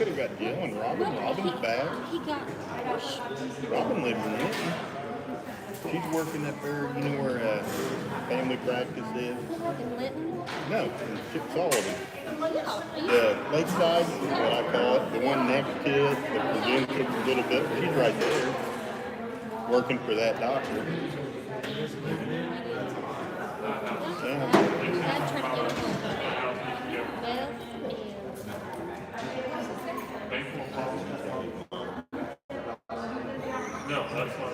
could have got Jill and Robin. Robin's back. He got pushed. Robin lives in Linton. She's working up there, you know where family practice is? In Linton? No, in Sullivan. Well, yeah. The lakeside, what I call it, the one next to it, the presumptive little bit, she's right there, working for that doctor. Yeah. Dad tried to get a hold of Beth No, that's not.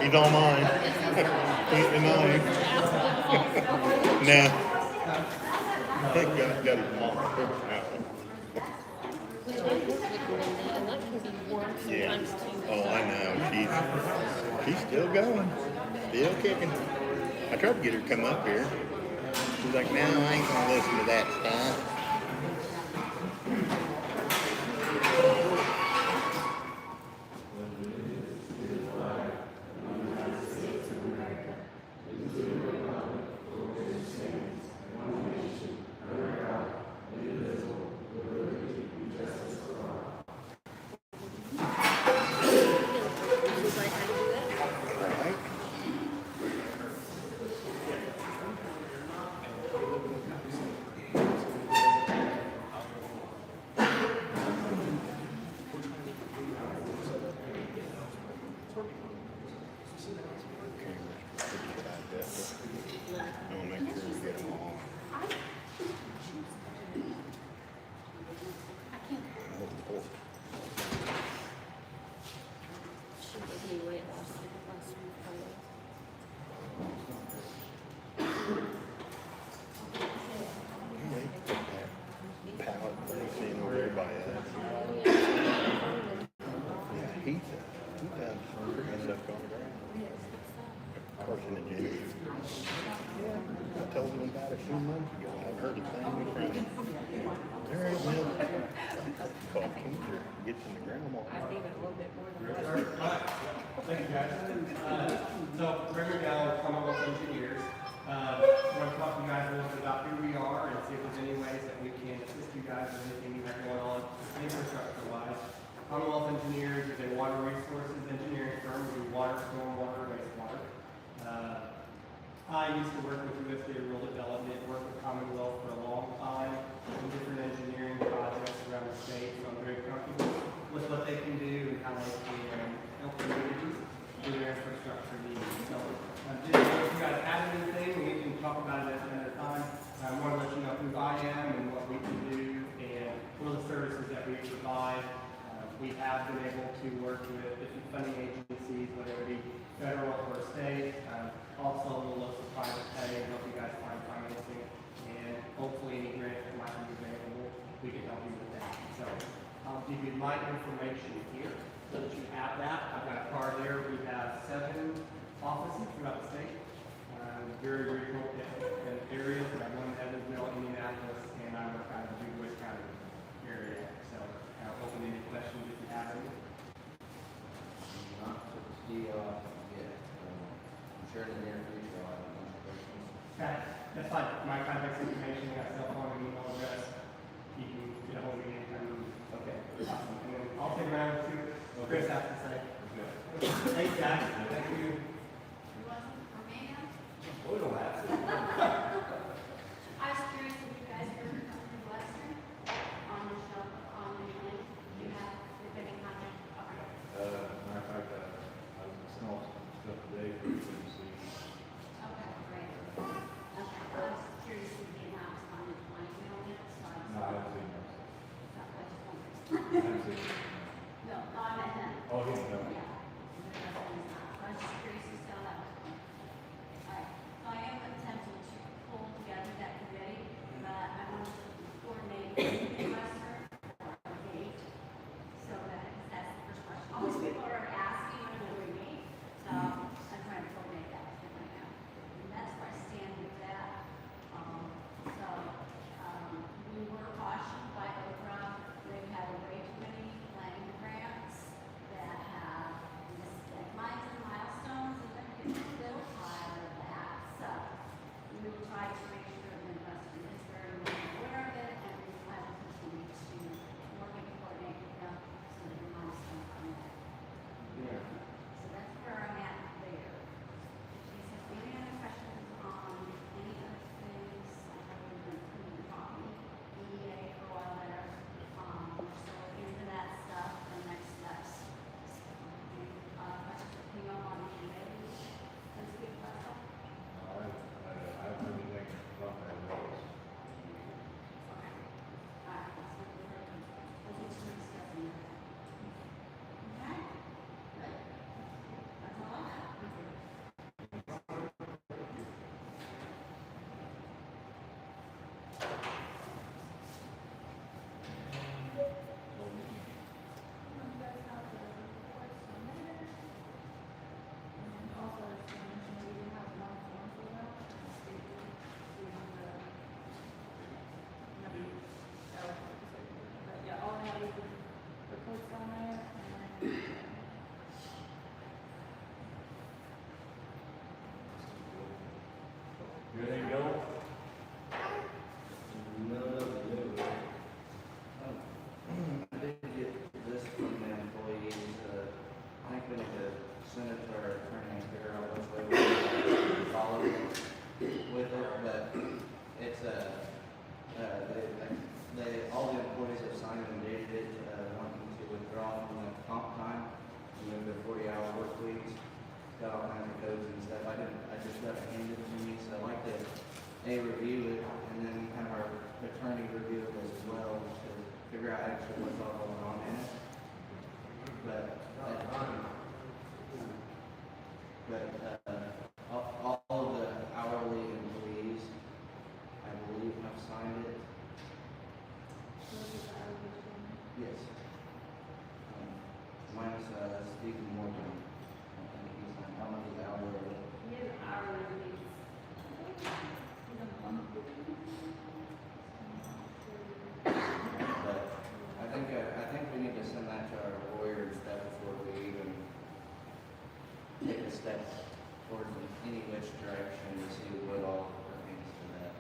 He's all mine. He's mine. Nah. I think got his mom. and that can be warm Yeah. sometimes too. Oh, I know. She's still going. Still kicking. I tried to get her to come up here. She's like, no, I ain't gonna listen to that stuff. Right? I'll make sure you get them all. She gave me weight last week. They put that pallet thing over there by us. Yeah, he does pretty stuff on the ground. Carcinogenic. Yeah, I told him about it a few months ago. I've heard a thing from him. There ain't no called cancer. Gets in the ground more. Thank you, guys. So, Gregory Gallo, Commonwealth Engineers. I want to talk to you guys a little bit about who we are and see if there's any ways that we can assist you guys with anything you have going on infrastructure-wise. Commonwealth Engineers is a water resources engineering firm. We do water, stormwater, wastewater. I used to work with USDA Rural Development, worked with Commonwealth for a long time in different engineering projects around the state, so I'm very comfortable with what they can do and how they can help communities do their infrastructure needs. So, just if you guys have anything, we can talk about it at another time. I want to let you know who I am and what we can do and what are the services that we provide. We have been able to work with different funding agencies, whether it be federal or state, also a little local private pay, and help you guys find financing, and hopefully any grant that might be available, we can help you with that. So I'll give you my information here so that you have that. I've got a card there. We have 7 offices throughout the state, very remote areas. I have one in Evansville, Indianapolis, and I work out of the DuBois County area. So I'll open any questions if you have any. Not to steal yet. I'm sure in the near future I'll have a bunch of questions. Okay, that's fine. My contact information, I got cell phone and email address. You can get a hold of me anytime you need. Okay. Awesome. And then I'll take around and see what Chris has to say. Thanks, guys. Thank you. We don't have to. I was curious if you guys heard from Western on the show, on the link. You have, you've been in contact. Okay. Matter of fact, I saw some stuff today for you to see. Okay, great. Okay, I was curious if you had responded to my email yet, so I No, I haven't seen those. just wondered. I haven't seen those. No, I meant that. Oh, yeah, no. Yeah. I was just curious as to how that was going. All right, so I am attempting to pull together that committee, but I want to coordinate with Western or Gate, so that's the first question. Always people are asking when will we meet, so I'm trying to coordinate that with them right now. And that's where I stand with that. We were cautioned by Oprah, they've had way too many step towards any which direction to see what all pertains to that.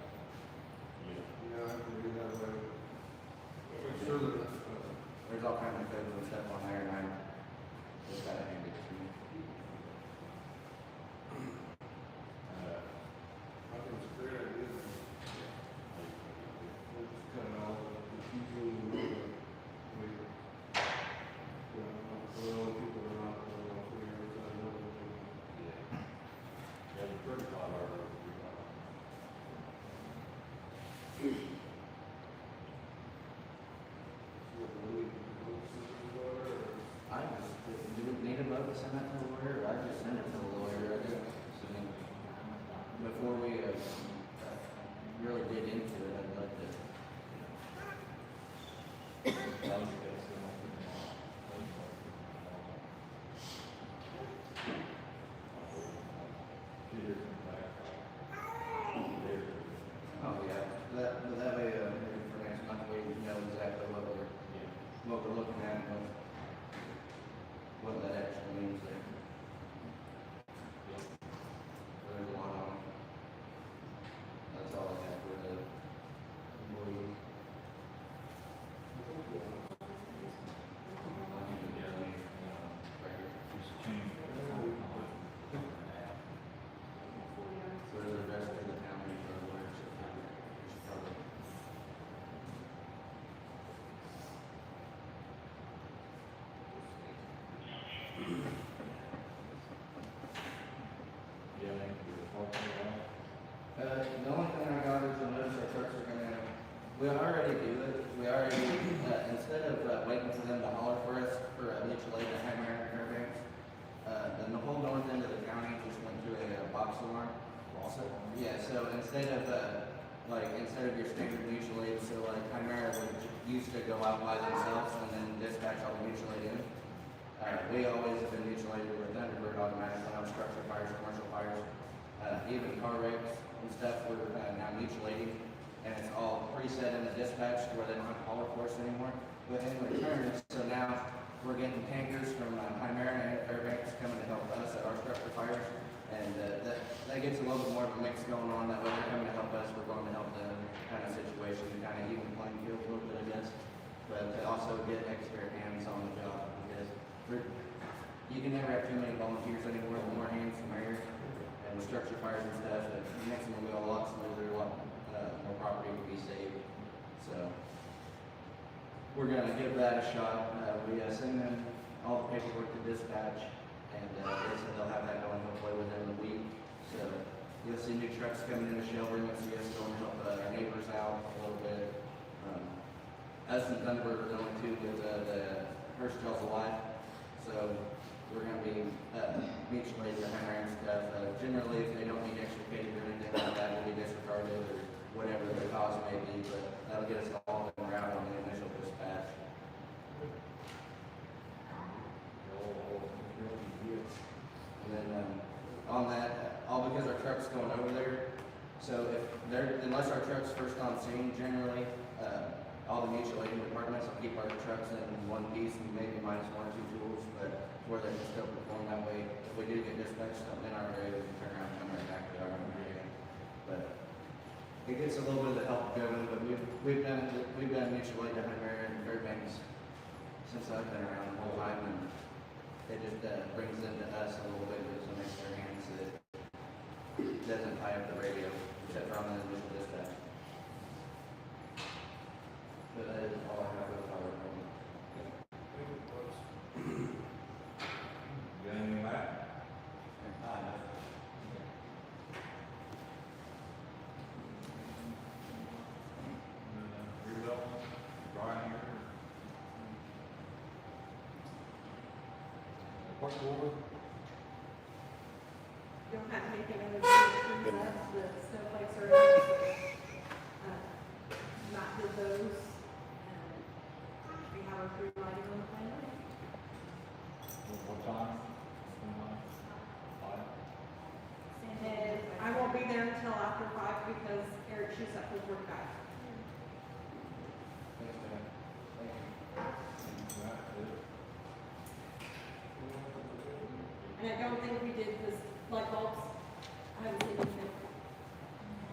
Yeah, I can do that way. Make sure that, There's all kinds of codes and stuff on there, and I just gotta hand it to you. I think it's a great idea. We'll just cut it all, it's usually the road, we, people are not, clear, so I know that they. Yeah, the 35 hours. I just, do we need a vote to send that to the lawyer, or I just send it to the lawyer, I just, I mean, before we, really dig into it, I'd like to. Oh, yeah, that way, maybe for next month, we know exactly what we're looking at, and what that actually means there. There's a lot on it. That's all I have for the employees. For the rest of the county, for the lawyers, we should probably. The only thing I got is the notice our trucks are gonna, we already do it, we already, instead of waiting for them to holler for us for a mutual aid at Hammer and Fairbanks, then the whole north end of the county just went to a box alarm. Yeah, so instead of your standard mutual aid, so like Chimera would used to go out by themselves and then dispatch all the mutual aid in. We always have been mutual aided with Thunderbird automatic on structure fires, commercial fires, even car wrecks and stuff, we're now mutual aiding. And it's all preset in the dispatch to where they don't have to holler for us anymore. But in return, so now we're getting tankers from Chimera and Fairbanks coming to help us at our structure fires. And that gets a little bit more of a mix going on, that way they're coming to help us, we're going to help them kind of situation, kind of even playing field a little bit, I guess. But to also get extra hands on the job, because you can never have too many volunteers anymore, the more hands, the merrier. And with structure fires and stuff, it makes them go a lot smoother, a lot more property to be saved. So we're gonna give that a shot. We send them all the paperwork to dispatch, and they said they'll have that going hopefully within the week. So you'll see new trucks coming into Shelburne, you'll see us going to help our neighbors out a little bit. Us and Thunderbird are the only two with the First Jaws of Life. So we're gonna be mutual aid or Hammer and stuff. Generally, if they don't need extricated or anything like that, will be disregarded or whatever the cause may be, but that'll get us all in route on the initial dispatch. And then on that, all because our truck's going over there. So if unless our truck's first on scene, generally, all the mutual aid departments will keep our trucks in one piece and maybe minus one or two tools, but where they can still perform that way. If we do get dispatched something in our area, we can turn around and come right back to our own area. But it gets a little bit of the help going, but we've done mutual aid to Hammer and Fairbanks since I've been around the whole time, and it just brings them to us a little bit, gives them extra hands that doesn't tie up the radio, except for on the initial dispatch. But that is all I have with the fire department. Got anything back? Redevelopment, Brian here. What's over? Don't have anything other than the trees up, the snowflakes are up. Not did those, and we have our crew lighting on the plan. What time? Five? And I won't be there until after 5 because Eric shoots up his work guy. Thanks, man. Thank you. And I don't think we did this light bulbs. I haven't seen anything.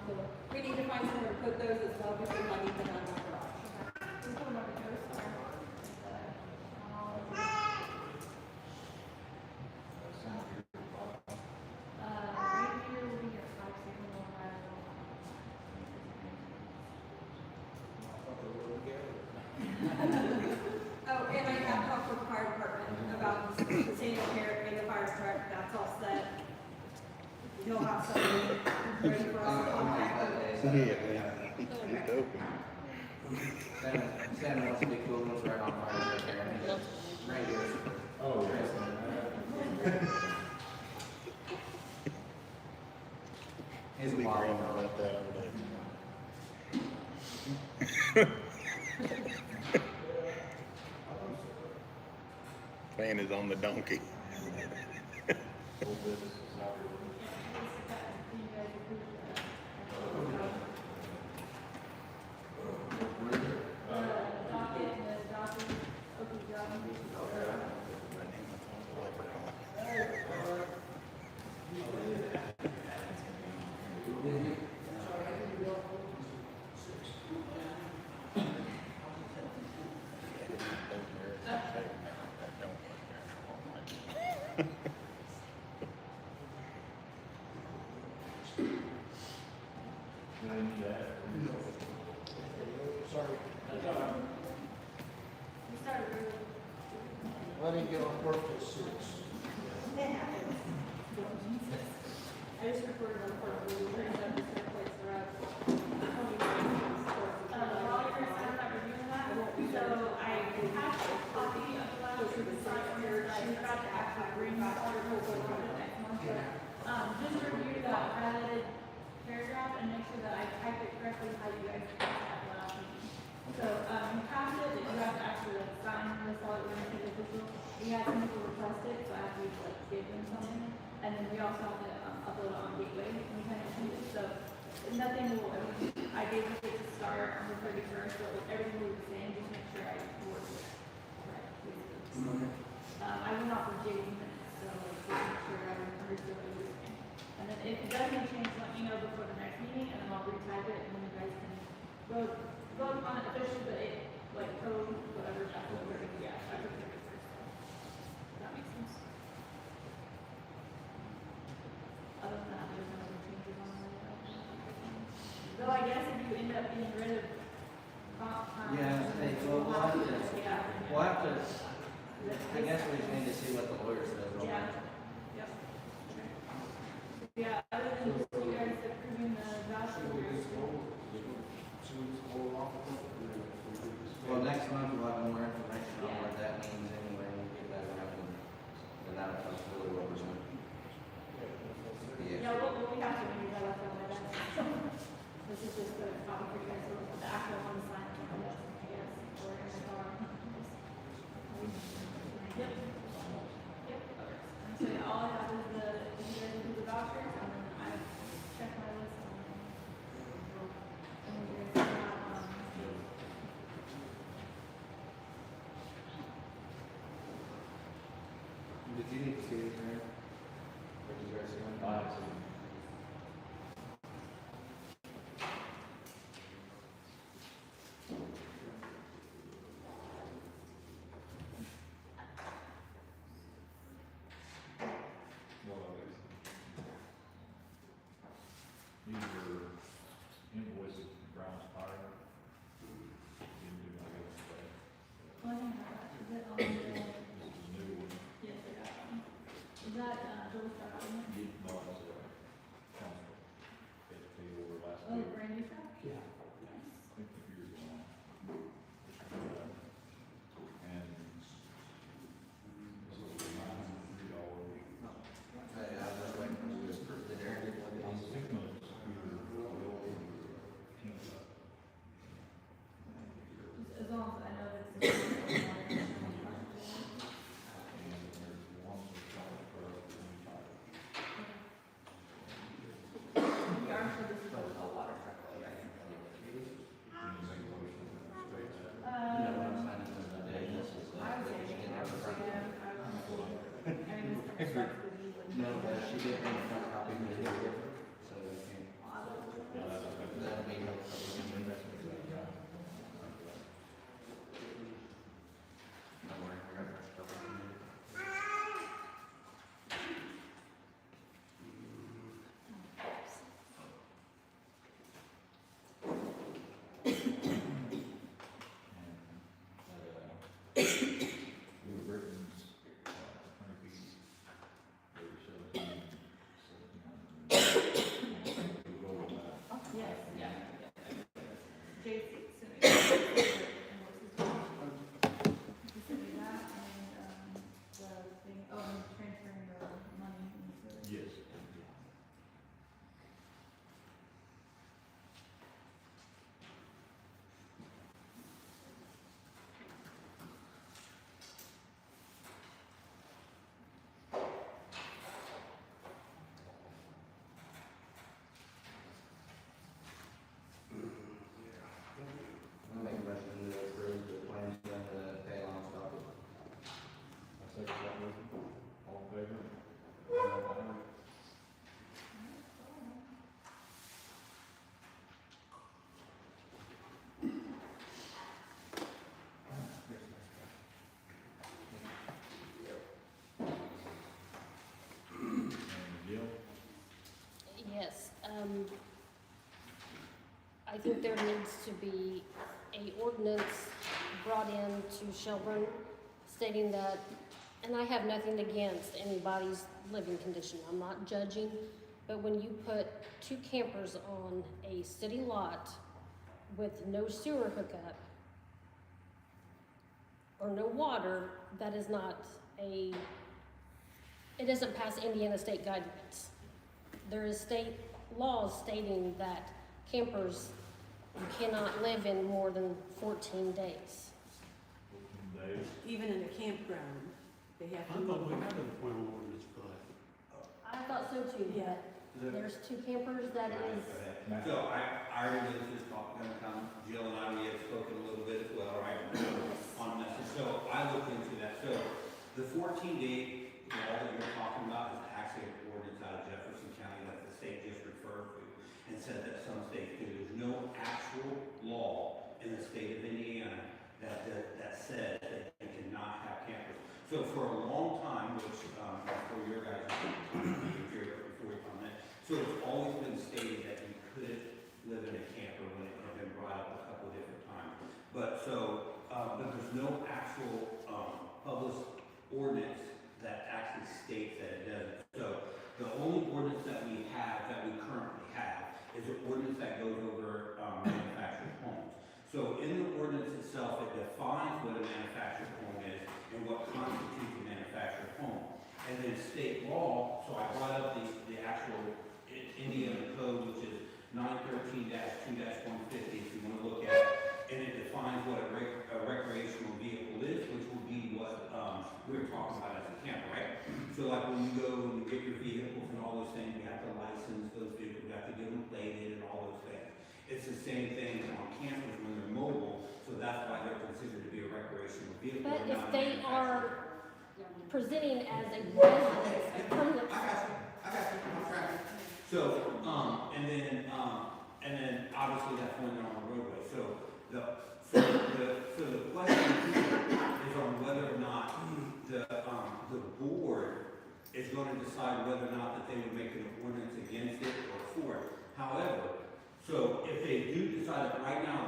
So we need to find somewhere to put those as well before I need them out of my garage. Just put them on the coast. Right here will be your 5 signal Oh, and I have talked with the fire department about the sand repair and the fire truck, that's all set. You'll have something ready for us to contact. Yeah, it's open. Santa wants to be cool, wants right on fire right there. Right here. Oh, He's a We wild grandma one. about that all day. Fan is on the donkey. old business is not really. I didn't get off work till 6. I just recorded on part of the reason that the third place for us. So I have a copy of the last report here. She's about to actually bring back articles for the next month. Just review that highlighted paragraph and make sure that I typed it correctly how you guys typed that last meeting. So, you passed it, you have to actually like sign this all, we're gonna take it official. We had some people request it, so I have to like give them something. And then we also have to, upload it on Gateway, and we kind of change it, so nothing will, I gave it to start on the 31st, so everything will be the same, just make sure I work it correct, basically. I went off of Jay's minutes, so like, just make sure I understood what you were saying. And then if it does need change, let me know before the next meeting, and then I'll retype it, and then you guys can vote on it officially, but it, like, code, whatever, that's what we're gonna, yeah, after the 31st. Does that make sense? Other than that, there's no other changes on the though I guess if you end up getting rid of comp time. Yeah, hey, well, we'll have to, Yeah. we'll have to, I guess we just need to see what the lawyer says on Yeah. that. Yep. Yeah, other than just you guys approving the voucher. Well, next month we'll have more information on what that means anyway, we'll get that around and then that'll come fully represent. Yeah, well, we have to read that up on that. This is just the copy for you guys, so the actual one signed, I guess, or in the car. Yep. Yep. And so yeah, all I have is the, you guys do the vouchers, and then I check my list. And then you guys send out, Did you need to see it, Mayor? Or did you guys see it? These are invoices from Brown's Tire. Didn't do my good today. well, I think I got it. Is it on the, This is a new one. yes, I got one. Is that, Joe Star? No, it's a council. It's paid over last Oh, week. brand new stuff? I think the year's going on. And this is $903. Hey, I was just waiting for you to approve the Darren. I'm thinking of the scooter, will team up. As long as I know that it's. And there's one that's on for $25. We are sure this is a water truck, right? Can you make a motion to straight that? Yeah, when I'm signing this today, this is, I would say, that you yeah, can have the front. I mean, this truck's the New Britain's, attorney fees, they were 1700. We'll go with that. Yes, yeah. JC, sent me. And what's his name? He sent me that and, the thing, oh, and transferring the money into. Yes. I'll make a motion to approve the claims and the pay along stock. I second that motion. All in favor? And Jill? Yes, I think there needs to be a ordinance brought in to Shelburne stating that, and I have nothing against anybody's living condition, I'm not judging, but when you put 2 campers on a city lot with no sewer hookup or no water, that is not it doesn't pass Indiana state guidelines. There is state laws stating that campers cannot live in more than 14 days. 14 days. Even in a campground, they have I to. thought we had a final ordinance for that. I thought so too, Yeah. but there's 2 campers that is, So I already was just talking, Jill and I, we had spoken a little bit as well, right? On message, so I looked into that, so the 14-day law that you're talking about is actually an ordinance out of Jefferson County that the state just referred to and said that some states do. There's no actual law in the state of Indiana that says that you cannot have campers. So for a long time, which, for your guys, before you comment, so it's always been stated that you couldn't live in a camper when it had been brought up a couple of different times. But there's no actual, published ordinance that actually states that it doesn't. So the only ordinance that we currently have, is an ordinance that goes over, manufactured homes. So in the ordinance itself, it defines what a manufactured home is and what constitutes a manufactured home. And then state law, so I brought up the actual Indiana code, which is 913-2-150, if you want to look at it. And it defines what a recreational vehicle is, which will be what we were talking about as a camper, right? So like when you go and you get your vehicles and all those things, we have to license those vehicles, we have to get them plated and all those things. It's the same thing on campers when they're mobile, so that's why they're considered to be a recreational vehicle. but and if not a they manufactured. are presenting as a residence, a permanent. I got you, I'm tracking. So, and then obviously that's when they're on the roadway, so the question is on whether or not the board is going to decide whether or not that they would make an ordinance against it or for it. However, so if they do decide that right now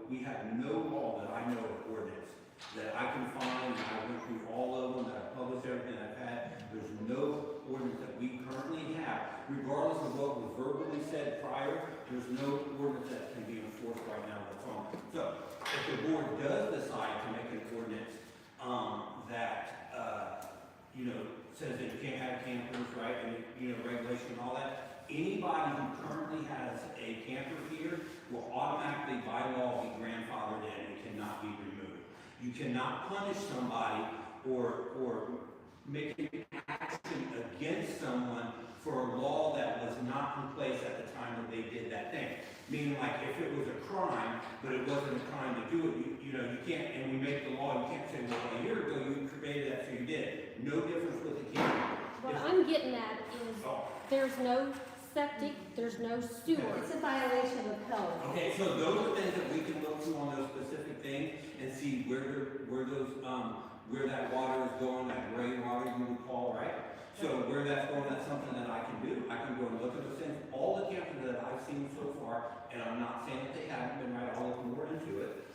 we have no law that I know of ordinance that I can find, and I went through all of them, that I've published everything I've had, there's no ordinance that we currently have, regardless of what was verbally said prior, there's no ordinance that can be enforced right now that's on. So, if the board does decide to make an ordinance, says that you can't have campers, right, and, regulation and all that, anybody who currently has a camper here will automatically, by law, be grandfathered in and cannot be removed. You cannot punish somebody or make an action against someone for a law that was not in place at the time that they did that thing. Meaning, like, if it was a crime, but it wasn't a crime to do it, you can't, and we make the law, you can't say, well, a year ago you created that, so you did it. No difference with the camper. What I'm getting at is, there's no septic, there's no sewer. It's a violation of code. Okay, so those are things that we can look through on those specific things and see where that water is going, that gray water you would call, right? So where that's going, that's something that I can do. I can go and look at those things. All the campers that I've seen so far, and I'm not saying that they haven't been right, I'll look more into it.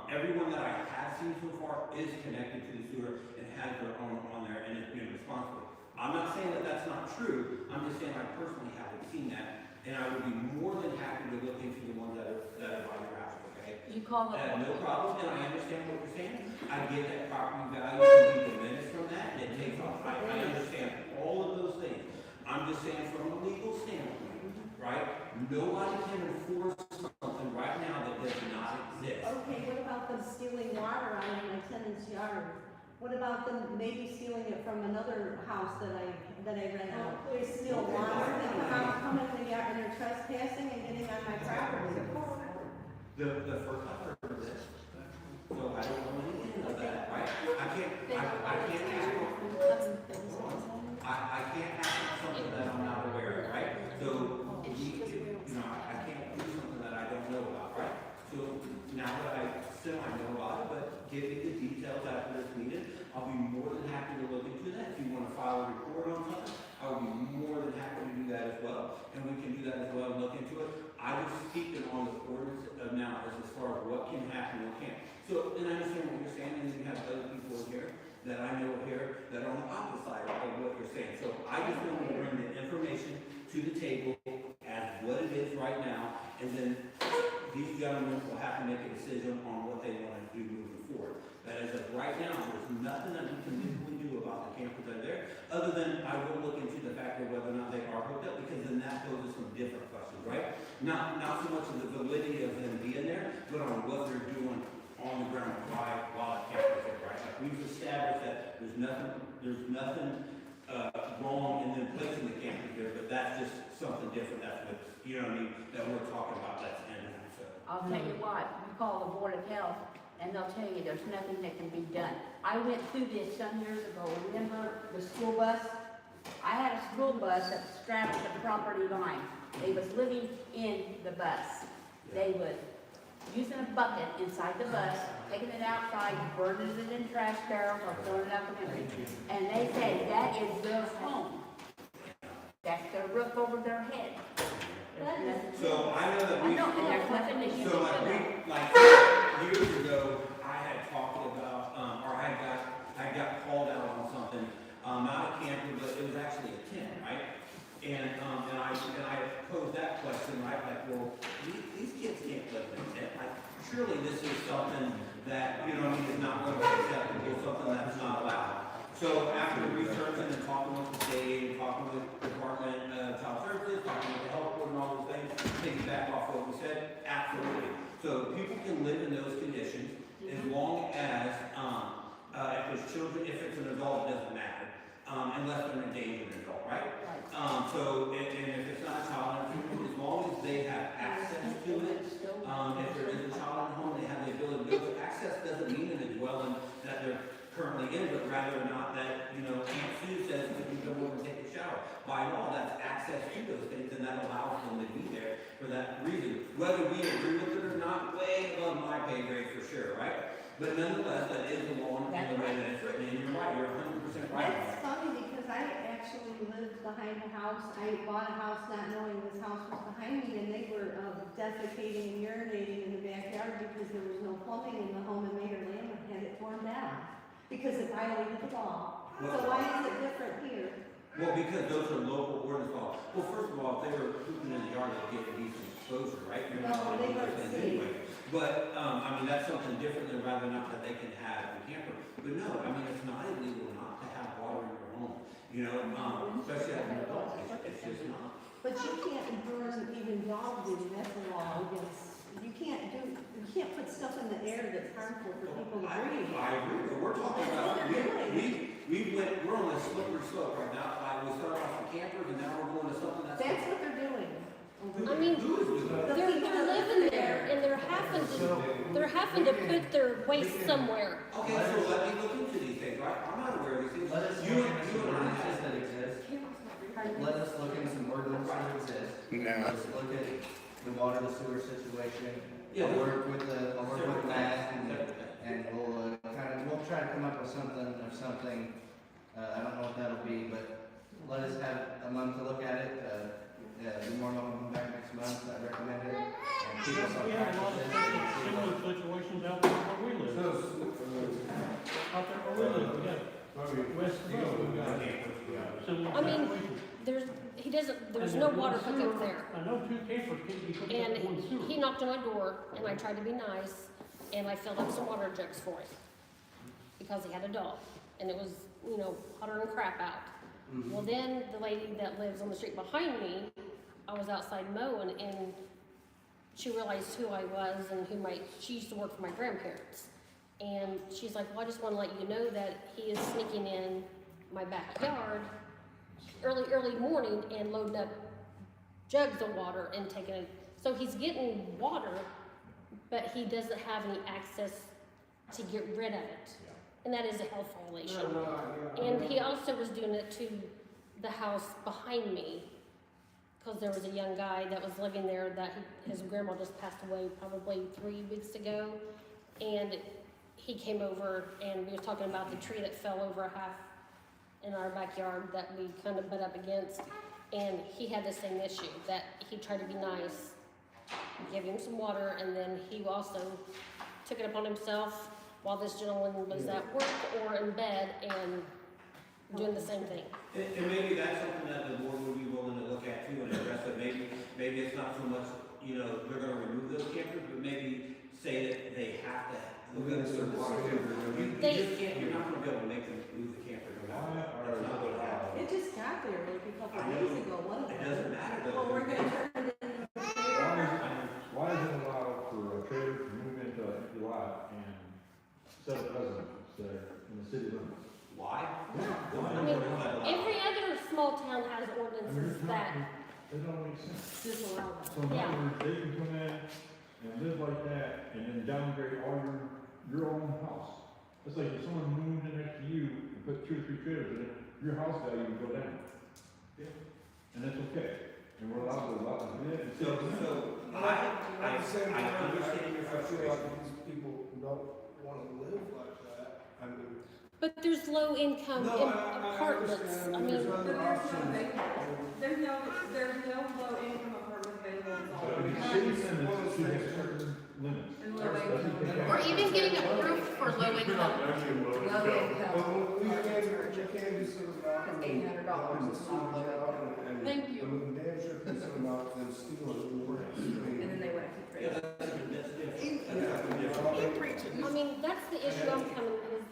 Everyone that I have seen so far is connected to the sewer and has their own on there and is being responsible. I'm not saying that that's not true, I'm just saying I personally haven't seen that, and I would be more than happy to look into the ones that are by your house, okay? You call I it. have no problem, and I understand what you're saying. I get that property value can be diminished from that, and it takes off. I understand all of those things. I'm just saying from a legal standpoint, right? Nobody can enforce something right now that does not exist. Okay, what about them stealing water out of my tenant's yard? What about them maybe stealing it from another house that I rent out? They steal water, they come in the yard and they're trespassing and getting on my property. The first I've heard of this, so I don't know anything of that, right? I can't ask something that I'm not aware of, right? So, I can't do something that I don't know about, right? So, now that I know about it, but give me the details after this meeting, I'll be more than happy to look into that. If you want to file a report on something, I will be more than happy to do that as well, and we can do that as well and look into it. I was speaking on the ordinance analysis as far as what can happen and what can't. So, and I understand what you're saying, and you have other people here that I know here that are on the opposite side of what you're saying. So I just want to bring the information to the table as what it is right now, and then these gentlemen will have to make a decision on what they want to do moving forward. But as of right now, there's nothing that we can legally do about the campers that are there, other than I will look into the fact of whether or not they are hooked up, because then that poses some different questions, right? Not so much of the validity of them being there, but on what they're doing on the ground while the campers are there, right? Like we've established that there's nothing wrong in them placing the campers there, but that's just something different. That's what, you know what I mean, that we're talking about, that's in that, so. I'll tell you what, you call the Board of Health, and they'll tell you there's nothing that can be done. I went through this some years ago, remember the school bus? I had a school bus that strapped the property line. They was living in the bus. They was using a bucket inside the bus, taking it outside, burning it in trash barrels, or throwing it out the window. And they said that is their home. That's their roof over their head. So I know that I know, and there's nothing that you can So do. like years ago, I had talked about, or I got called out on something, not a camper, but it was actually a tent, right? And I posed that question, right? Like, well, these kids can't live in a tent. Like, surely this is something that, you know what I mean, is not going to be acceptable, something that's not allowed. So after researching and talking with the state, talking with the Department of Child Services, talking with the health board and all those things, taking back off what we said, absolutely. So people can live in those conditions as long as, if there's children, if it's an adult, it doesn't matter, unless they're an endangered adult, right? So, and if it's not a child, as long as they have access to it, if there is a child in the home, they have the ability to go. So access doesn't mean in a dwelling that they're currently in, but rather not that, Aunt Sue says that you go over and take a shower. By law, that's access to those things, and that allows them to be there for that reason. Whether we agree with it or not, way above my pay grade for sure, right? But nonetheless, that is the law and the way that it's written, and you're right, you're 100% right. That's funny because I actually lived behind a house. I bought a house not knowing this house was behind me, and they were defecating and urinating in the backyard because there was no plumbing in the home, and made her landlord had it torn down because it violated the law. So why is it different here? Well, because those are local ordinance laws. Well, first of all, if they were pooping in the yard, they'd get a decent exposure, right? You're not No, gonna they do those weren't things anyway. But, that's something different than rather not that they can have a camper. But no, it's not illegal not to have water in your home, especially as an adult, it's just not. But you can't burn even dog food, that's a law against, you can't put stuff in the air that's harmful for people to breathe. I agree, but we're talking about, we're on a slippery slope right now. We started off with campers, and now we're going to something that's. That's what they're doing. I mean, Who is doing that? they're living there and they're having to put their waste somewhere. Okay, so let me look into these things, right? I'm not aware of these things. Let us You look into and some I ordinances have. that exist. Let us look into some ordinances that exist. No. Let's look at the water, the sewer situation. Yeah. I'll work with Matt, and we'll try to come up with something, I don't know what that'll be, but let us have a month to look at it. Be more welcome back next month, I recommend it, and keep us on We have a lot of track with this. similar situations out there where we live. So, I mean, there's no water hookup there. I know two campers can be hooked up And to one sewer. he knocked on my door, and I tried to be nice, and I filled up some water jugs for him. Because he had a dog, and it was, hotter than crap out. Well, then, the lady that lives on the street behind me, I was outside mowing, and she realized who I was and she used to work for my grandparents. And she's like, well, I just wanna let you know that he is sneaking in my backyard early morning and loading up jugs of water and taking it. So he's getting water, but he doesn't have any access to get rid of it. And that is a health violation. And he also was doing it to the house behind me, because there was a young guy that was living there that his grandma just passed away probably 3 weeks ago. And he came over and we were talking about the tree that fell over half in our backyard that we kind of butt up against. And he had the same issue, that he tried to be nice, give him some water, and then he also took it upon himself while this gentleman was at work or in bed and doing the same thing. And maybe that's something that the board would be willing to look at too and address it. Maybe it's not so much, they're gonna remove those campers, but maybe say that they have to look at certain water. You just can't, you're not gonna be able to make them move the camper no matter what. That's not gonna happen. It just got there like a couple I of know. days ago, one of It them. doesn't matter though. Well, we're gonna turn it into a trailer. Why is it allowed for a trailer to move into an empty lot and set up residence there in the city limits? Why? I mean, every other small town has ordinances that, That don't make sense. Disallow that. So in Yeah. other words, they can come in and live like that and then downgrade all your own house. It's like if someone moved in next to you and put 2 or 3 trailers in it, your house value would go down. And that's okay. And we're allowed to do that. And So, I understand your I feel frustration. like these people don't wanna live like that. I mean. but there's low income apartments. understand. I mean, There's other options. There's no low income apartment available. But in the city limits, you have certain limits. or even getting approved for low income. But we can do something about it. $800 is not low income. Thank you. I mean, damn sure can something about them stealing the rest. I mean, And then they went to Yeah, that's different. I mean, that's the issue is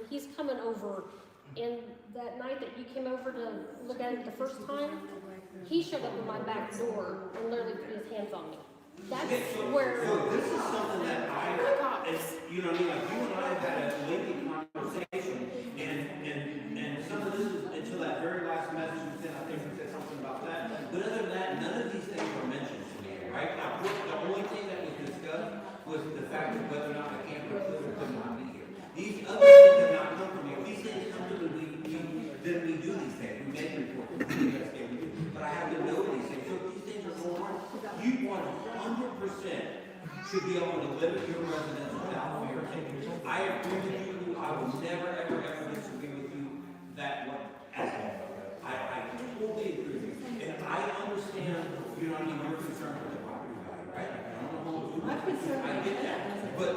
he's coming over, and that night that you came over to look at it the first time, he showed up at my back door and literally put his hands on me. That's where. So this is something that it's, you know what I mean, like you and I have had a lengthy conversation, and some of this is, until that very last message you sent, I think we said something about that. But other than that, none of these things were mentioned to me, right? Now, the only thing that was discussed was the fact of whether or not the camper could or could not be here. These other things have not come from me. If these things come to me, then we do these things. We make reports, we investigate, we do. But I have to know these things. So if these things are going on, you 100% should be able to limit your residence without fear of taking. I agree with you. I will never, ever disagree with you that one at all. I totally agree with you. And I understand, you know what I mean, you're concerned with the property value, right? I don't know who I'm concerned I about get that. that. But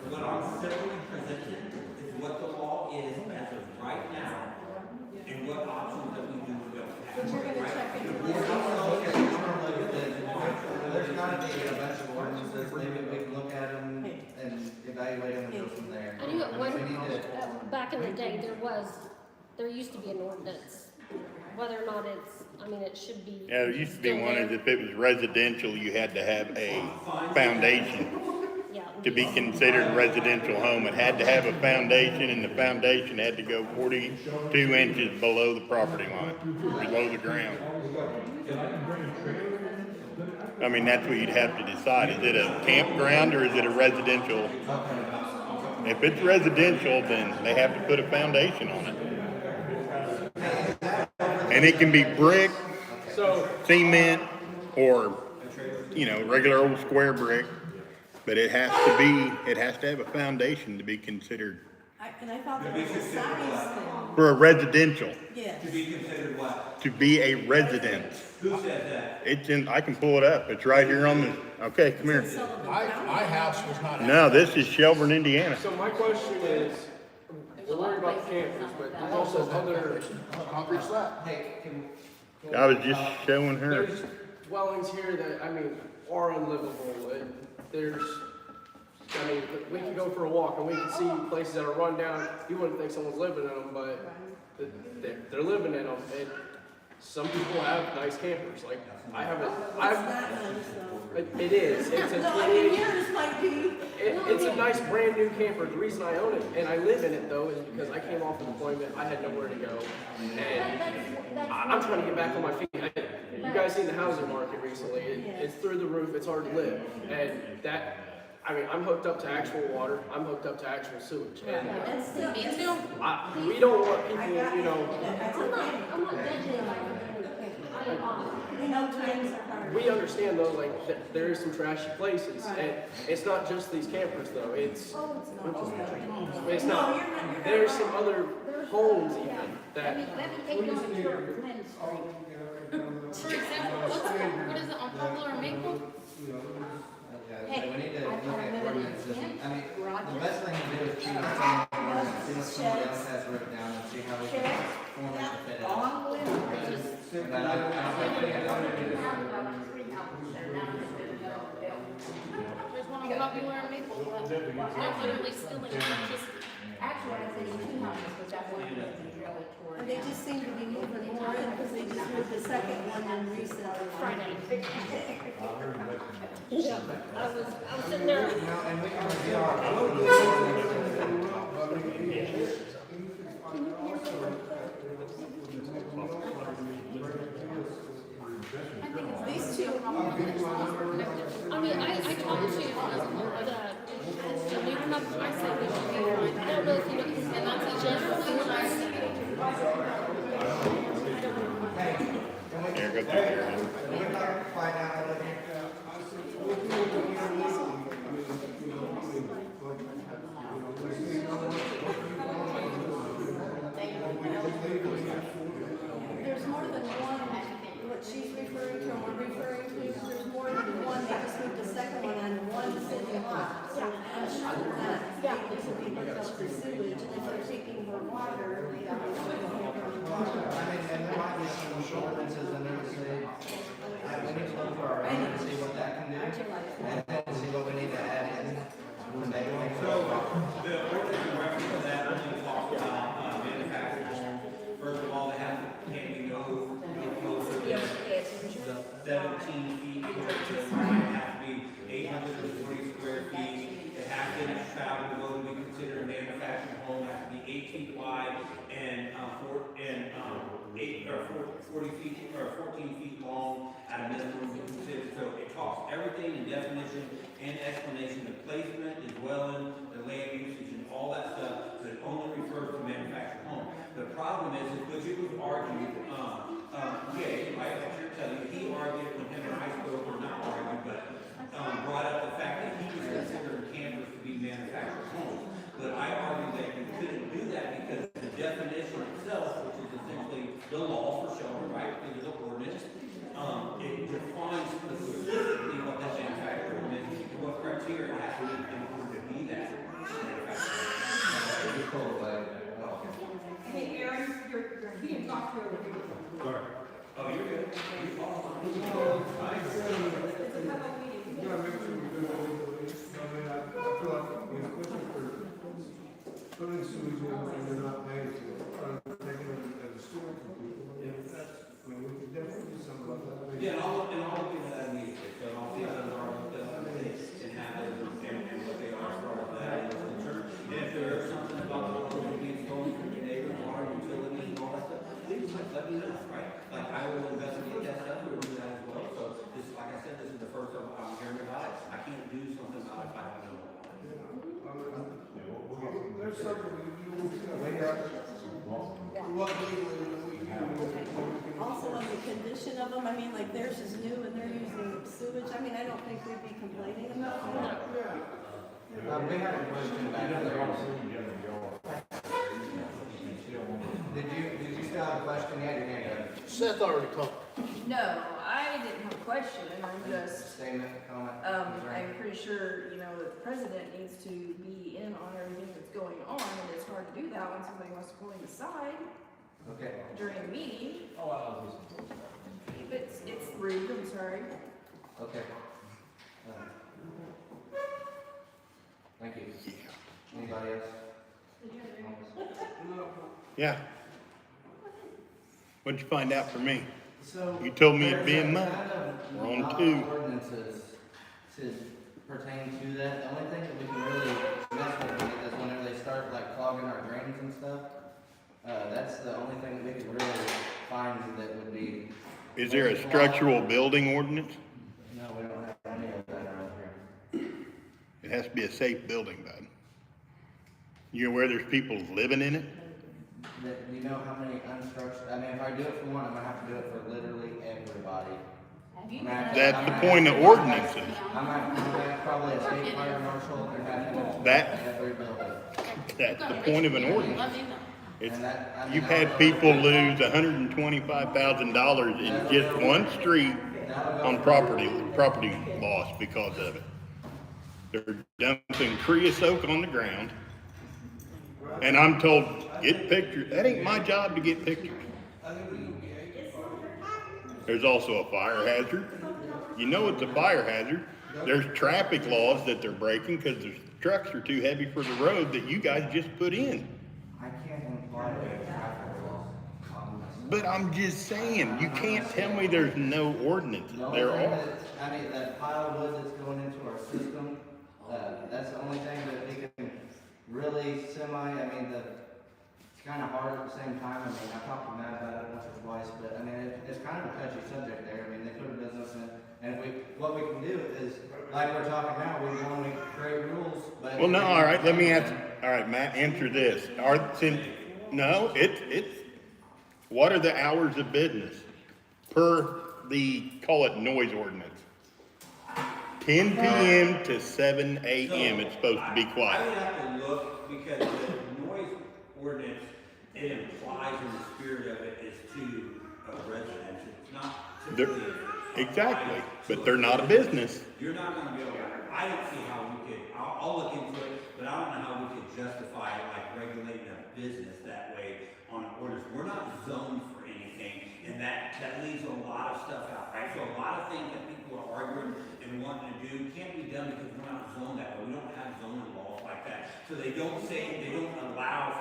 what I'm simply presenting is what the law is as of right now and what options that we do or don't have. But you're gonna check into There's gotta be a bunch of ordinances, maybe we can look at them and evaluate them and go from there. I knew at one, We need to- back in the day, there used to be an ordinance. Whether or not it should be. Yeah, there used to be still one, there. is if it was residential, you had to have a foundation Yeah. to be considered a residential home. It had to have a foundation, and the foundation had to go 42 inches below the property line, below the ground. I mean, that's what you'd have to decide. Is it a campground or is it a residential? If it's residential, then they have to put a foundation on it. And it can be brick, cement, or, regular old square brick. But it has to have a foundation to be considered And I thought that was a size thing. for a residential, Yes. To be considered what? to be a residence. Who said that? I can pull it up. It's right here on the, okay, come here. My house was not. No, this is Shelburne, Indiana. So my question is, We're worried about the campers, but there's also other, Concrete slab. Hey, can. I was just showing her. there's dwellings here that, I mean, are unlivable. And there's, I mean, we can go for a walk and we can see places that are run down. You wouldn't think someone's living in them, but they're living in them. And some people have nice campers. Like, I haven't, It's I've, not nice, though. it is. It's a No, I mean, 28. yours might be. It's a nice brand new camper. The reason I own it and I live in it though is because I came off of employment. I had nowhere to go, and I'm trying to get back on my feet. You guys seen the housing market recently? It's through the roof. It's hard to live, and that. I mean, I'm hooked up to actual water. I'm hooked up to actual sewage, and It's still, Me too. we don't want people, you know. I'm not judging. We know times are hard. We understand though, like there is some trashy places, and it's not just these campers though. It's No, not. you're not. There's some other homes even Let me that. take you on a tour of Glen Street. For example, what is it on Poplar or Maple? Yeah, we need to I look don't at remember ordinances. these I mean, the garages. best thing to do is treat it from ordinance, see what somebody else has written down and see how we can Sheriff? form it to fit it. On Glen Street. But I don't think we have to do There's one on Poplar or Maple, but they're literally stealing electricity. Actually, I said two houses, but that one was really toward. They just seem to be moving more in because they just moved the second one in recently. Friday. Yeah, I was sitting there. Now, and we can review our. These two, I mean, I talked to the new couple, I said we should be fine. I don't know if you know, and that's generally what I see. Here, go through there. Can we not find out a little bit? there's more than one, what she's referring to and we're referring to, there's more than one, they just moved the second one on one city lot. So I'm sure they're not able to be hooked up to sewage, and if they're taking more water, they obviously don't have any water. I mean, and there might be some ordinances in there that say, we need to look for our own and see what that can do, and then see what we need to add in. to make it So, the ordinance in reference to that only talks about, manufactured homes. First of all, they can't be no closer than 17 feet, it has to be 840 square feet. It has to travel to go to be considered a manufactured home, it has to be 8 feet wide and 40 feet or 14 feet long at a minimum to consider. So it talks everything in definition and explanation, the placement, the dwelling, the land usage, and all that stuff, but it only refers to manufactured home. The problem is which it was argued, I should tell you, he argued when him and I spoke, or not argued, but brought up the fact that he was considering campers to be manufactured homes. But I argued that you couldn't do that because the definition itself, which is essentially the law for shelter, right, because it's an ordinance, it defines specifically what that manufactured home is, and what criteria it has to meet in order to be that manufactured home. Hey, Aaron, you're being talked to over here. Oh, you're good. You follow. You gotta make sure we do it. I mean, I feel like, especially for putting sewage in and they're not paying for it, or taking it as a sewer from people. I mean, we could definitely do something about that. Yeah, and I'll look into that immediately, so I'll see how those are looked up and have those and what they are as far as that is concerned. And if there is something about the water that needs going from your neighbors, water, utilities, and all that stuff, please let me know, right? Like, I will investigate that stuff, we'll do that as well, so just, like I said, this is the first time I'm hearing about it. I can't do something about it if I don't know. There's something what legally we can. Also on the condition of them, I mean, like theirs is new and they're using sewage, I mean, I don't think we'd be complaining about that. We had a question back there. Did you still have a question? Yeah, your hand up. Seth already talked. No, I didn't have a question, I'm just, Statement, comment? I'm pretty sure, you know, that the president needs to be in on everything that's going on, and as far hard to do that when somebody wants to pull him aside Okay. during a meeting. Oh, I'll listen to it. If it's rude, I'm sorry. Okay. Thank you. Anybody else? Yeah. What'd you find out for me? So. You told me it'd be there's in mine. kind of We're on lot of 2. Ordinances to pertain to that. The only thing that we can really mess with is whenever they start like clogging our drains and stuff. That's the only thing that we can really find that would be. Is there a structural building ordinance? No, we don't have any of that around here. It has to be a safe building, bud. You aware there's people living in it? That, you know how many unstructured, I mean, if I do it for one, I'm gonna have to do it for literally everybody. Have you I'm gonna have been- to- That's I'm the gonna point have of to- ordinances. I'm gonna have probably a state fire marshal and have him That- every building. That's the point of an ordinance. It's, And that, I mean, you've I had don't- people lose $125,000 in just one street on property loss because of it. They're dumping creosote on the ground. And I'm told, get pictures. That ain't my job to get pictures. There's also a fire hazard. You know it's a fire hazard. There's traffic laws that they're breaking because the trucks are too heavy for the road that you guys just put in. I can't imply that traffic laws on this. But I'm just saying, you can't tell me there's no ordinances. The only There thing are. that, I mean, that pile of wood that's going into our system, that's the only thing that we can really it's kind of hard at the same time. I mean, I talked to Matt about it once or twice, but I mean, it's kind of a touchy subject there. I mean, they put a business in, and what we can do is, like we're talking now, we want to create rules, but. Well, no, all right, let me answer. All right, Matt, answer this. What are the hours of business per the, call it noise ordinance? 10 p.m. to 7 a.m. It's supposed to be I quiet. would have to look, because the noise ordinance, it implies in the spirit of it is to a residence, it's not typically. Exactly, but they're not a business. You're not gonna be able to, I don't see how we could, I'll look into it, but I don't know how we could justify like regulating a business that way on orders. We're not zoned for anything, and that leaves a lot of stuff out, right? So a lot of things that people are arguing and wanting to do can't be done because we're not zoned that way. We don't have zoning laws like that. So they don't allow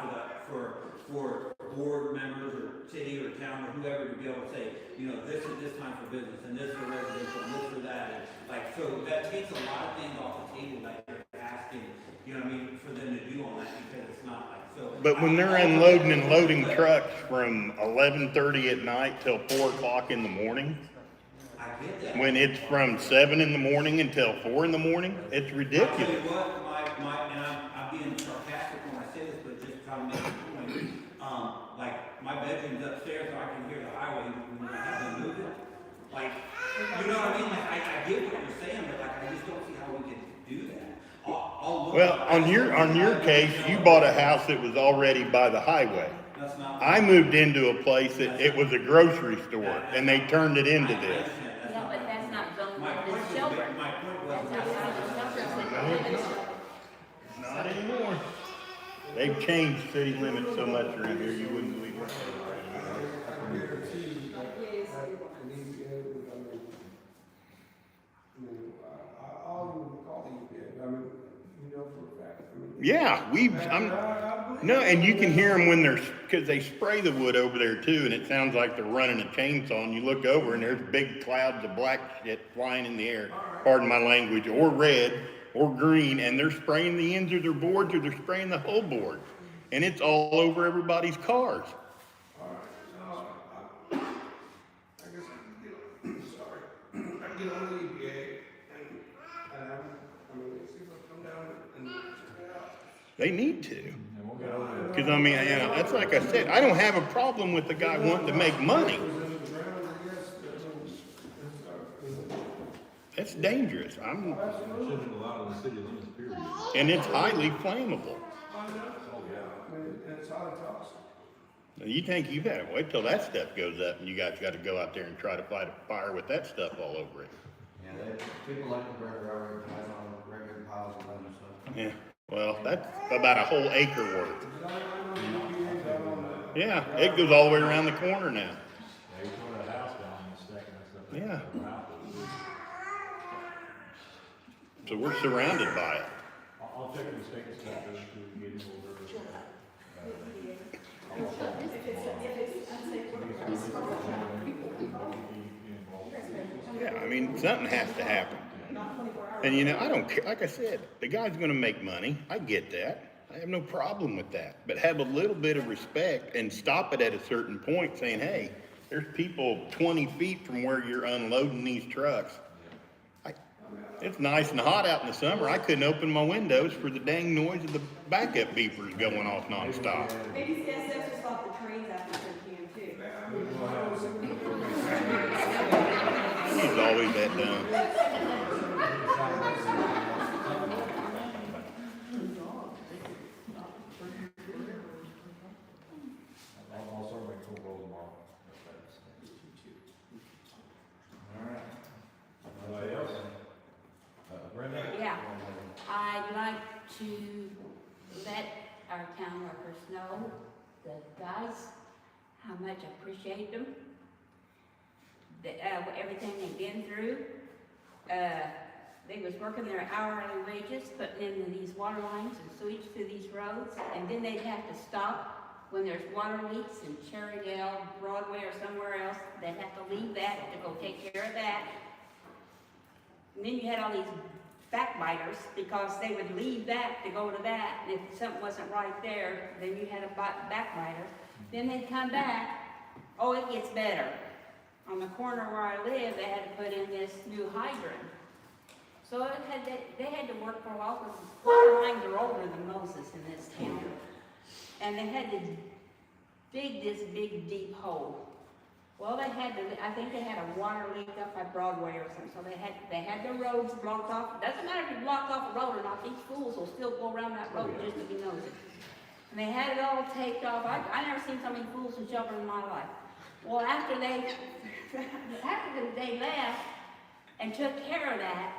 for board members or city or town or whoever to be able to say, you know, this is this time for business and this for residential and this for that. And like, so that takes a lot of things off the table that you're asking, you know what I mean, for them to do on that, because it's not like, so. But when they're unloading and loading trucks from 11:30 at night till 4 o'clock in the morning, I get that. when it's from 7 in the morning until 4 in the morning, it's I'll tell ridiculous. you what, and I'm being sarcastic when I say this, but just trying to make a point. Like, my bedroom's upstairs, so I can hear the highway when I have them move it. Like, you know what I mean? Like, I get what you're saying, but like, I just don't see how we can do that. I'll look. Well, on your case, you bought a house that was already by the highway. That's not. I moved into a place that it was a grocery store and they turned it into this. Yeah, but that's not zoned My for point the Shelburne. was. That's outside of Shelburne. Not anymore. They've changed city limits so much around here, you wouldn't believe it. Yeah, no, and you can hear them when because they spray the wood over there too, and it sounds like they're running a chainsaw, and you look over and there's big clouds of black shit flying in the air, pardon my language, or red, or green, and they're spraying the ends of their boards, or they're spraying the whole board, and it's all over everybody's cars. I guess I can sorry, I get on the EPA and I mean, see if I come down and check it out. They need to. Because, I mean, you know, that's like I said, I don't have a problem with the guy wanting to make money. That's dangerous. And it's highly flammable. It's highly toxic. You think you've had, wait till that stuff goes up and you guys got to go out there and try to fight a fire with that stuff all over it. Yeah, people like to burn rubber ties on regular piles of them, so. Yeah. Well, that's about a whole acre worth. Yeah, it goes all the way around the corner now. Yeah, you tore that house down and stacking that stuff. Yeah. Around it. So we're surrounded by it. I'll check the state inspector to get him over. Yeah, I mean, something has to happen. And you know, I don't care, like I said, the guy's gonna make money, I get that. I have no problem with that, but have a little bit of respect and stop it at a certain point saying, hey, there's people 20 feet from where you're unloading these trucks. It's nice and hot out in the summer, I couldn't open my windows for the dang noise of the backup beepers going off nonstop. Maybe CSX will stop the trains after 10 p.m. too. He's always that dumb. I'll start making cool roll tomorrow. Alright. Anybody else? Brenda? Yeah, I'd like to let our town workers know, the guys, how much I appreciate them. Everything they've been through. They was working their hourly wages, putting in these water lines and sewage through these roads, and then they'd have to stop when there's water leaks in Cherrydale, Broadway, or somewhere else. They'd have to leave that to go take care of that. And then you had all these backbiters, because they would leave that to go to that, and if something wasn't right there, then you had a backbiter. Then they'd come back, oh, it gets better. On the corner where I live, they had to put in this new hydrant. So they had to work for a while, because water lines are older than Moses in this town. And they had to dig this big, deep hole. Well, I think they had a water leak up by Broadway or something, so they had the roads blocked off. It doesn't matter if you block off a road or not, these fools will still go around that road just to be nosy. And they had it all taped off. I never seen so many fools in Shelburne in my life. Well, after they left and took care of that,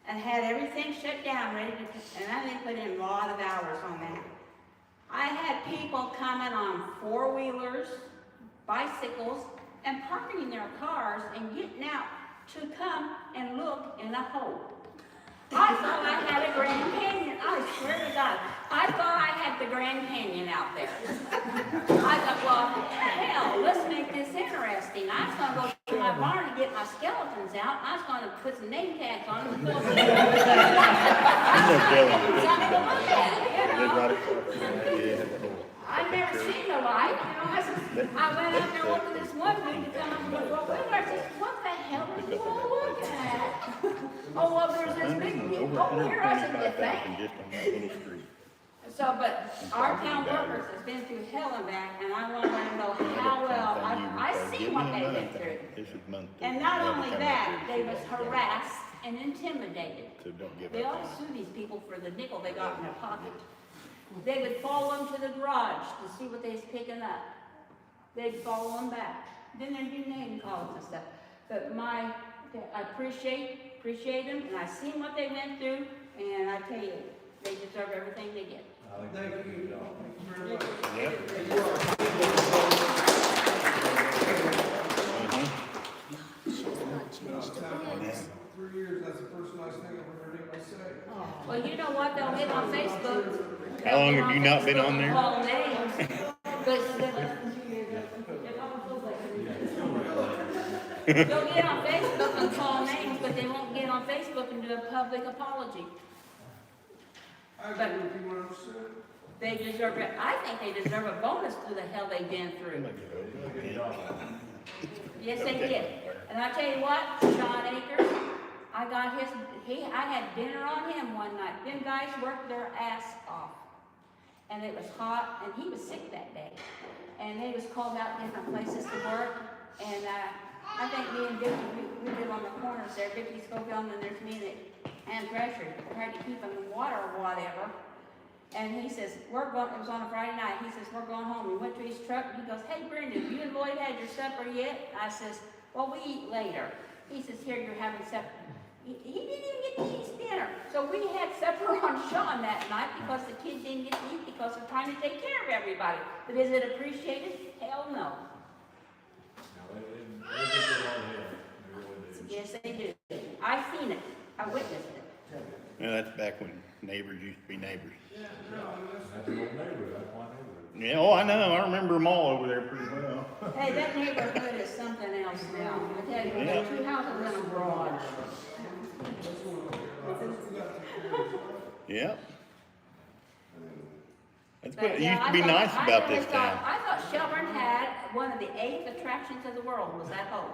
and had everything shut down, ready to, and I think put in a lot of hours on that. I had people coming on four-wheelers, bicycles, and parking their cars and getting out to come and look in a hole. I thought I had a Grand Canyon. I swear to God, I thought I had the Grand Canyon out there. I thought, well, hell, let's make this interesting. I was going to go to my barn to get my skeletons out. I was going to put some name tags on them. I'm no telling you. Something to look at, you know. Yeah. I'd never seen the light, you know. I went out there looking at this one dude to come up with a wheeler. I said, what the hell are you all looking at? Oh, well, there's this big deal over here. I said, you think? Just on that little street. So, but our town workers has been through hell and back, and I want to let them know how well, I see what they've been through. This is month two. And not only that, they was harassed and intimidated. So don't give They up. all sue these people for the nickel they got in their pocket. They would follow them to the garage to see what they was picking up. They'd follow them back. Then there'd be name calls and stuff. But I appreciate them, and I seen what they went through, and I tell you, they deserve everything they get. Thank you. Thank you very much. Yep. Uh-huh. 3 years, that's the first nice thing I've ever heard anybody say. Well, you know what, they'll get on Facebook. How long have you not been on there? Call names, they'll get on Facebook and call names, but they won't get on Facebook and do a public apology. I agree with you 100%. They deserve it. I think they deserve a bonus for the hell they've been through. Yes, they did. And I tell you what, Sean Akers, I had dinner on him one night. Them guys worked their ass off. And it was hot, and he was sick that day. And they was called out different places to work. And I think me and Vicki, we live on the corners there. Vicki Schofield, and there's me and Thresher. Tried to keep them in water or whatever. And he says, it was on a Friday night, he says, we're going home. We went to his truck, and he goes, hey, Brenda, you and Lloyd had your supper yet? I says, well, we eat later. He says, here, you're having supper. He didn't even get to eat his dinner. So we had supper on Sean that night because the kids didn't get to eat because they're trying to take care of everybody. But is it appreciated? Hell no. Now, they didn't get all the help. They really did. Yes, they do. I seen it. I witnessed it. Yeah, that's back when neighbors used to be neighbors. That's an old neighborhood, that's my neighborhood. Yeah, oh, I know, I remember them all over there pretty well. Hey, that neighborhood is something else now. I tell you, we got 2 houses in a garage. Yep. That's But, what, it yeah, used to be I nice thought- about I really this thought- town. I thought Shelburne had one of the 8 attractions of the world was that home.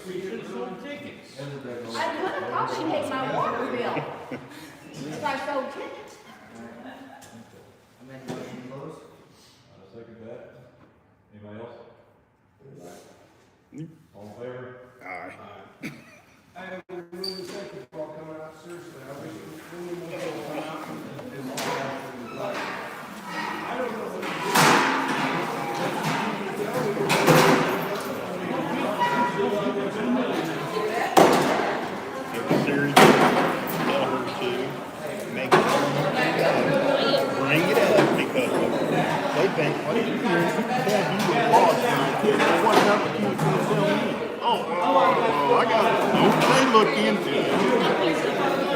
We should have sold tickets. I could have probably paid my water bill if I sold tickets. I make a motion to close. I second that. Anybody else? All in favor? Alright. I have a really thank you for all coming out, seriously, I wish we really more people come out and all that, but I don't know what to do. If it's serious, tell her to make it. Bring it up because they think, what are you doing? Dad, you were lost when you were a kid. Well, what happened to you gonna tell me? Oh, I got it. They look into it.